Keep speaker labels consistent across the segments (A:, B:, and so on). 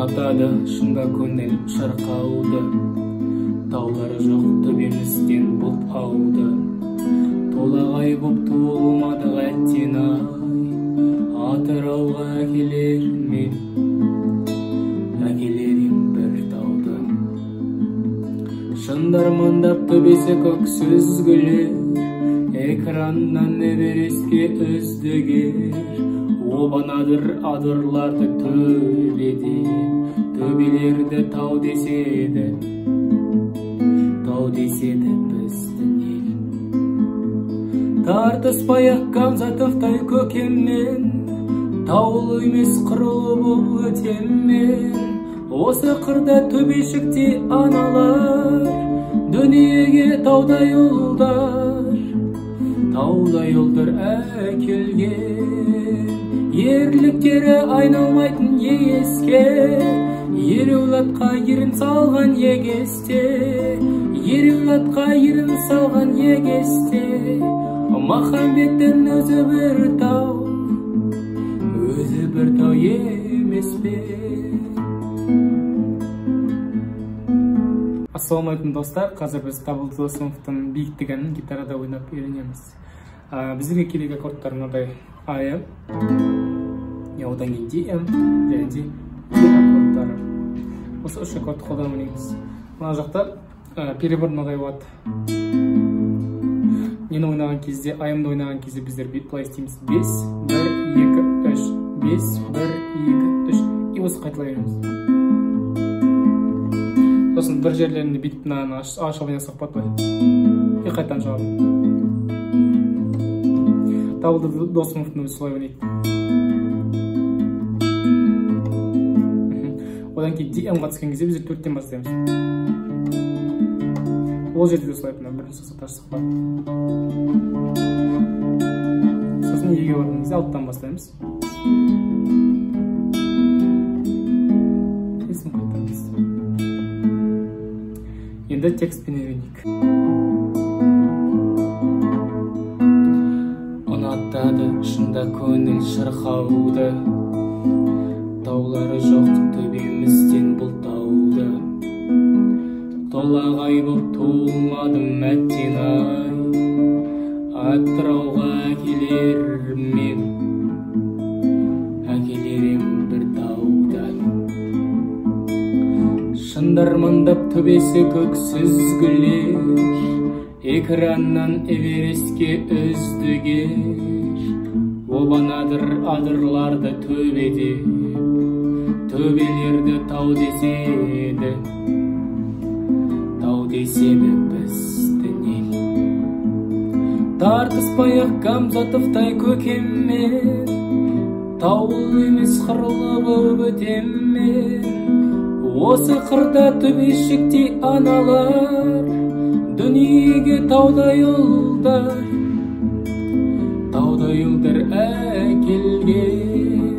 A: ұнатады шында көңіл шырқауды, таулары жоқ төбемізден бұлт ауды. Толағай боп туылмадық әттен ай, Атырауға келер мен, әкелерім бір тауды. Шындар мандап төбесі көк сүзгілер, экраннан эверестке үздігер. Обанадыр адырларды төбеден, төбелерді тау деседі біздің ел. Тартыспай-ақ Камзатовтай көкеммен, таулы емес қырлы бұл өтеммен. Осы қырда төбешікте аналар, дүниеге таудай ұлдар әкелген. Ерліктері айналмайтын егеске, ереулатқа ерін салған егесте, ереулатқа ерін салған егесте. Махамбеттің өзі бір тау емес пе? Ассалаумалейкум достар, қазір біз Табылды Досымовтың биіктігін гитарада ойнап үйренеміз. Біздерге керек аккордтар мынадай: АМ, одан кейін ДМ және де аккордтары. Осы үш аккордты қолданамыз. Мына жақта перебор мынадай болады. Нені ойнаған кезде, АМды ойнаған кезде біздер былай істейміз: 5, 1, 2, 3, 5, 1, 2, 3. И осы қайталай береміз. Сосын бір жерлерінде бүйтіп мынаны ашып ойнасақ болады. И қайтадан шығады. Табылды Досымовтың өзі солай ойнайды. Одан кейін DM-ға түскен кезде біз 4-тен бастаймыз. Ол жерде де солай бірінші сатар шықпа. Сосын Еге барған кезде 6-тан бастаймыз. Сосын қайтамыз. Енді текстпен үйренейік. Ұнатады шында көңіл шырқауды, таулары жоқ төбемізден бұлт ауды. Толағай боп туылмадым әттен ай, Атырауға келер мен, әкелерім бір тауды. Шындармандап төбесі көк сүзгілер, экраннан эверестке үздігер. Обанадыр адырларды төбеден, төбелерді тау деседі біздің ел. Тартыспай-ақ Камзатовтай көкеммен, таулы емес қырлы болып өтеммен. Осы қырда төбешікте аналар, дүниеге таудай ұлдар әкелген.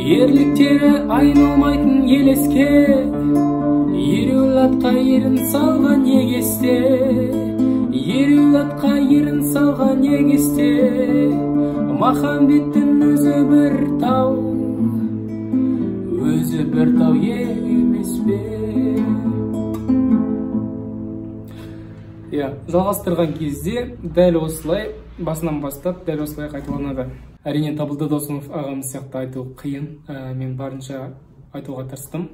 A: Ерліктері айналмайтын елеске, ереулатқа ерін салған егесте, ереулатқа ерін салған егесте. Махамбеттің өзі бір тау емес пе? Жалғастырған кезде дәл осылай, басынан бастап дәл осылай қайталанады. Әрине, Табылды Досымов ағамыз сияқты айту қиын. Мен барынша айтуға тырыстым.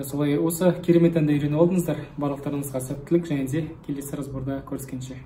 A: Солай осы керемет әнді үйреніп алдыңыздар. Барлықтарыңызға сәттілік, және де келесі разборда көріскенше.